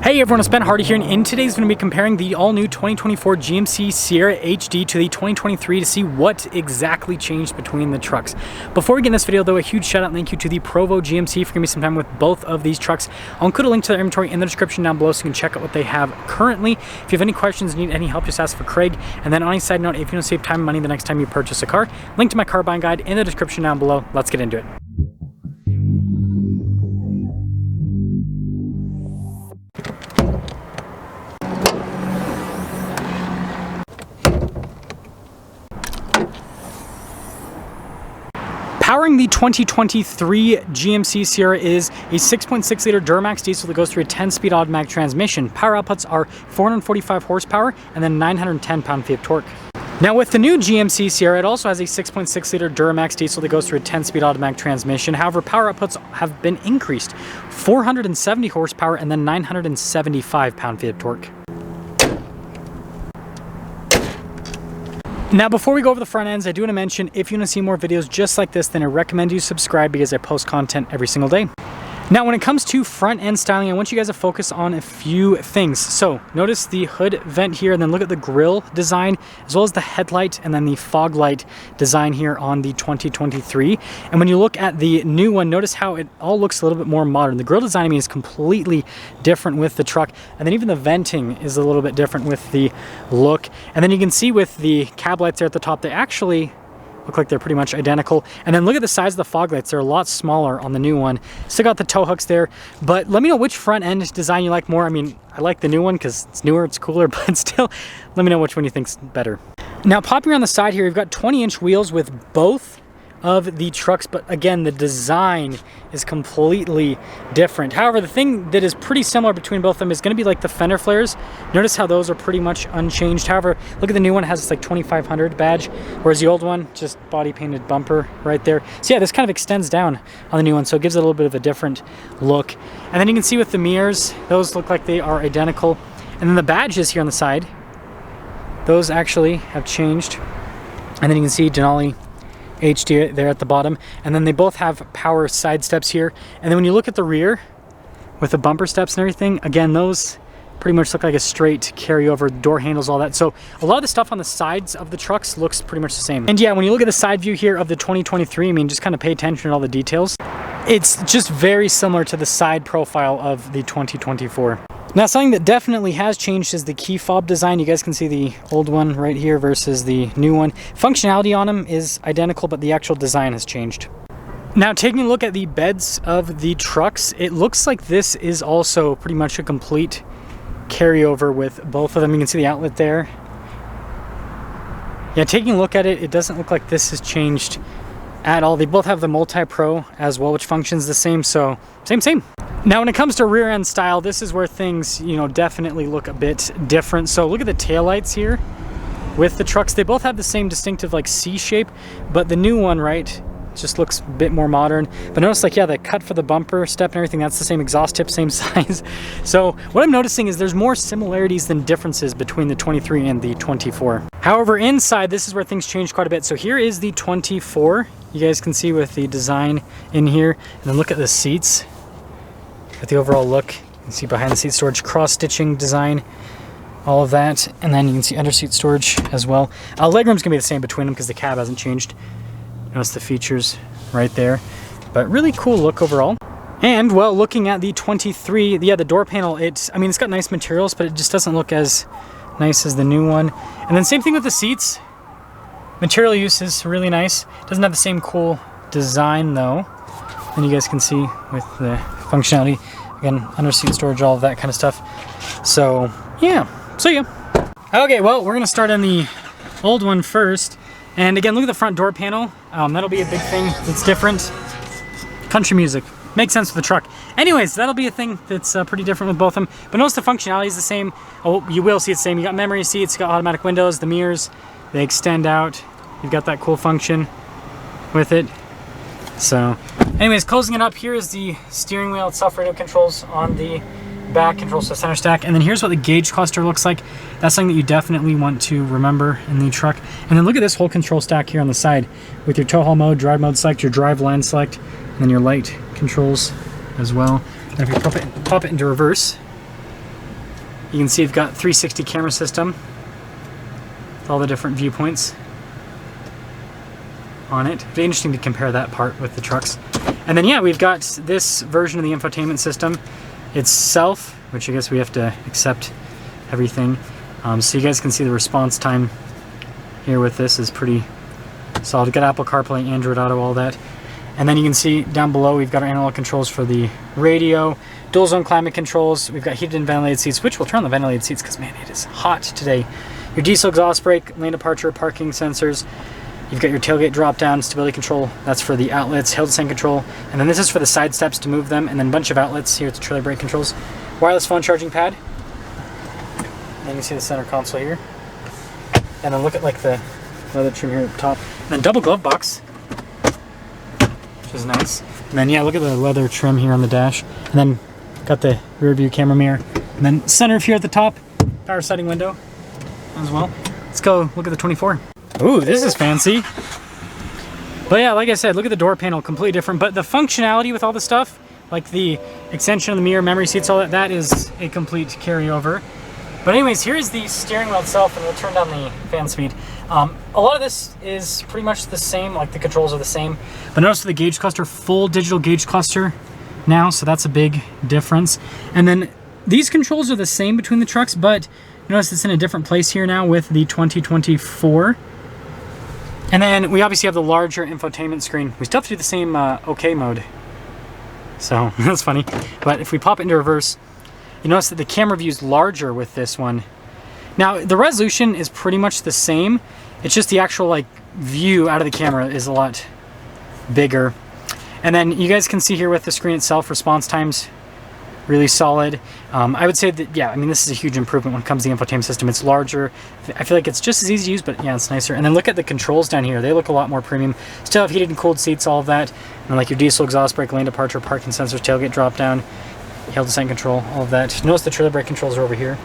Hey everyone, it's Ben Hardy here, and in today's going to be comparing the all-new 2024 GMC Sierra HD to the 2023 to see what exactly changed between the trucks. Before we get in this video though, a huge shout out and thank you to the Provo GMC for giving me some time with both of these trucks. I'll include a link to their inventory in the description down below so you can check out what they have currently. If you have any questions, need any help, just ask for Craig. And then on a side note, if you want to save time and money the next time you purchase a car, link to my car buying guide in the description down below. Let's get into it. Powering the 2023 GMC Sierra is a 6.6 liter Duramax diesel that goes through a 10-speed automatic transmission. Power outputs are 445 horsepower and then 910 pound-feet of torque. Now with the new GMC Sierra, it also has a 6.6 liter Duramax diesel that goes through a 10-speed automatic transmission. However, power outputs have been increased, 470 horsepower and then 975 pound-feet of torque. Now before we go over the front ends, I do want to mention if you want to see more videos just like this, then I recommend you subscribe because I post content every single day. Now when it comes to front end styling, I want you guys to focus on a few things. So notice the hood vent here, and then look at the grille design, as well as the headlight and then the fog light design here on the 2023. And when you look at the new one, notice how it all looks a little bit more modern. The grille design, I mean, is completely different with the truck. And then even the venting is a little bit different with the look. And then you can see with the cab lights there at the top, they actually look like they're pretty much identical. And then look at the size of the fog lights. They're a lot smaller on the new one. Still got the tow hooks there, but let me know which front end design you like more. I mean, I like the new one because it's newer, it's cooler, but still, let me know which one you think's better. Now popping around the side here, we've got 20-inch wheels with both of the trucks, but again, the design is completely different. However, the thing that is pretty similar between both of them is going to be like the fender flares. Notice how those are pretty much unchanged. However, look at the new one, it has this like 2500 badge, whereas the old one just body painted bumper right there. So yeah, this kind of extends down on the new one, so it gives it a little bit of a different look. And then you can see with the mirrors, those look like they are identical. And then the badges here on the side, those actually have changed. And then you can see Denali HD there at the bottom, and then they both have power side steps here. And then when you look at the rear with the bumper steps and everything, again, those pretty much look like a straight carryover, door handles, all that. So a lot of the stuff on the sides of the trucks looks pretty much the same. And yeah, when you look at the side view here of the 2023, I mean, just kind of pay attention to all the details. It's just very similar to the side profile of the 2024. Now, something that definitely has changed is the key fob design. You guys can see the old one right here versus the new one. Functionality on them is identical, but the actual design has changed. Now, taking a look at the beds of the trucks, it looks like this is also pretty much a complete carryover with both of them. You can see the outlet there. Yeah, taking a look at it, it doesn't look like this has changed at all. They both have the multi-pro as well, which functions the same, so same. Now when it comes to rear end style, this is where things, you know, definitely look a bit different. So look at the taillights here with the trucks. They both have the same distinctive like C shape, but the new one, right, just looks a bit more modern. But notice, like, yeah, the cut for the bumper step and everything, that's the same exhaust tip, same size. So what I'm noticing is there's more similarities than differences between the 23 and the 24. However, inside, this is where things change quite a bit. So here is the 24. You guys can see with the design in here, and then look at the seats. At the overall look, you can see behind the seat storage, cross-stitching design, all of that, and then you can see under seat storage as well. Legroom's gonna be the same between them because the cab hasn't changed. Notice the features right there, but really cool look overall. And well, looking at the 23, yeah, the door panel, I mean, it's got nice materials, but it just doesn't look as nice as the new one. And then same thing with the seats. Material use is really nice. Doesn't have the same cool design though. And you guys can see with the functionality, again, under seat storage, all of that kind of stuff. So yeah. Okay, well, we're gonna start on the old one first. And again, look at the front door panel. That'll be a big thing that's different. Country music. Makes sense with the truck. Anyways, that'll be a thing that's pretty different with both of them. But notice the functionality is the same. Oh, you will see it's the same. You got memory seats, you got automatic windows, the mirrors, they extend out. You've got that cool function with it. So anyways, closing it up, here is the steering wheel itself, radio controls on the back, controls the center stack, and then here's what the gauge cluster looks like. That's something that you definitely want to remember in the truck. And then look at this whole control stack here on the side with your tow haul mode, drive mode select, your drive line select, and then your light controls as well. And if you pop it into reverse, You can see we've got 360 camera system with all the different viewpoints on it. It'd be interesting to compare that part with the trucks. And then yeah, we've got this version of the infotainment system itself, which I guess we have to accept everything. So you guys can see the response time here with this is pretty solid. We've got Apple CarPlay, Android Auto, all that. And then you can see down below we've got our analog controls for the radio, dual zone climate controls, we've got heated and ventilated seats, which we'll turn on the ventilated seats because man, it is hot today. Your diesel exhaust brake, lane departure, parking sensors. You've got your tailgate drop down, stability control, that's for the outlets, hill descent control, and then this is for the side steps to move them, and then a bunch of outlets here at the trailer brake controls. Wireless phone charging pad. And you can see the center console here. And then look at like the leather trim here at the top. And then double glove box, which is nice. And then yeah, look at the leather trim here on the dash. And then got the rear view camera mirror. And then center here at the top, power sliding window as well. Let's go look at the 24. Ooh, this is fancy. But yeah, like I said, look at the door panel, completely different. But the functionality with all the stuff, like the extension of the mirror, memory seats, all that, that is a complete carryover. But anyways, here's the steering wheel itself, and we'll turn down the fan speed. A lot of this is pretty much the same, like the controls are the same. But notice the gauge cluster, full digital gauge cluster now, so that's a big difference. And then these controls are the same between the trucks, but notice it's in a different place here now with the 2024. And then we obviously have the larger infotainment screen. We still have to do the same OK mode. So that's funny. But if we pop it into reverse, you notice that the camera view is larger with this one. Now the resolution is pretty much the same. It's just the actual like view out of the camera is a lot bigger. And then you guys can see here with the screen itself, response times really solid. I would say that, yeah, I mean, this is a huge improvement when it comes to the infotainment system. It's larger. I feel like it's just as easy to use, but yeah, it's nicer. And then look at the controls down here. They look a lot more premium. Still have heated and cooled seats, all of that. And like your diesel exhaust brake, lane departure, parking sensors, tailgate drop down, hill descent control, all of that. Notice the trailer brake controls are over here.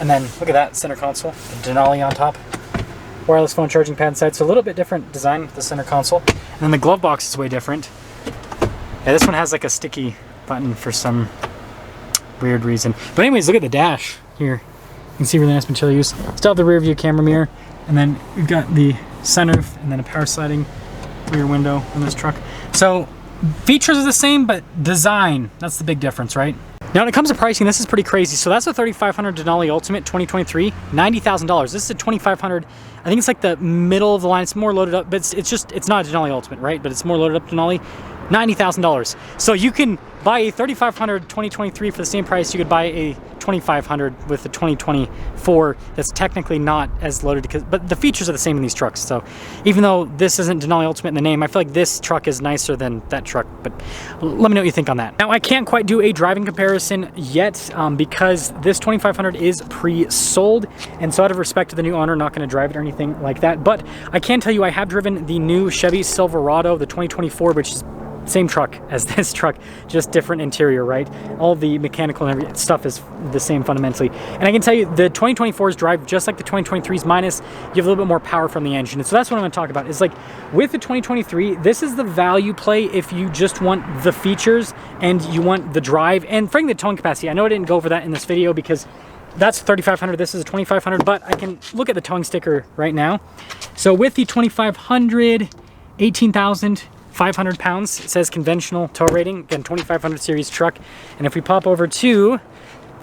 And then look at that center console, the Denali on top. Wireless phone charging pad side. So a little bit different design with the center console. And then the glove box is way different. Yeah, this one has like a sticky button for some weird reason. But anyways, look at the dash here. You can see really nice material use. Still have the rear view camera mirror, and then we've got the sunroof and then a power sliding rear window on this truck. So features are the same, but design, that's the big difference, right? Now when it comes to pricing, this is pretty crazy. So that's a 3500 Denali Ultimate 2023, $90,000. This is a 2500. I think it's like the middle of the line. It's more loaded up, but it's not a Denali Ultimate, right? But it's more loaded up Denali. $90,000. So you can buy a 3500 2023 for the same price you could buy a 2500 with the 2024 that's technically not as loaded, but the features are the same in these trucks. So even though this isn't Denali Ultimate in the name, I feel like this truck is nicer than that truck, but let me know what you think on that. Now I can't quite do a driving comparison yet because this 2500 is pre-sold, and so out of respect to the new owner, I'm not going to drive it or anything like that, but I can tell you I have driven the new Chevy Silverado, the 2024, which is same truck as this truck, just different interior, right? All the mechanical and every stuff is the same fundamentally. And I can tell you the 2024s drive just like the 2023s, minus you have a little bit more power from the engine. And so that's what I'm going to talk about, is like with the 2023, this is the value play if you just want the features and you want the drive and frankly the towing capacity. I know I didn't go over that in this video because that's 3500, this is a 2500, but I can look at the towing sticker right now. So with the 2500, 18,500 pounds, it says conventional tow rating, again 2500 series truck. And if we pop over to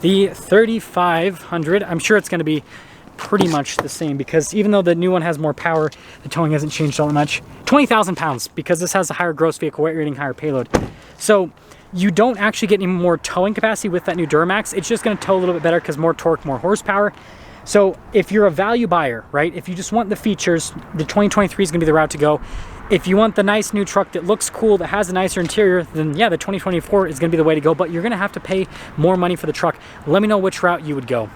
the 3500, I'm sure it's going to be pretty much the same because even though the new one has more power, the towing hasn't changed all that much. 20,000 pounds because this has a higher gross vehicle weight rating, higher payload. So you don't actually get any more towing capacity with that new Duramax. It's just going to tow a little bit better because more torque, more horsepower. So if you're a value buyer, right, if you just want the features, the 2023 is going to be the route to go. If you want the nice new truck that looks cool, that has a nicer interior, then yeah, the 2024 is going to be the way to go, but you're going to have to pay more money for the truck. Let me know which route you would go.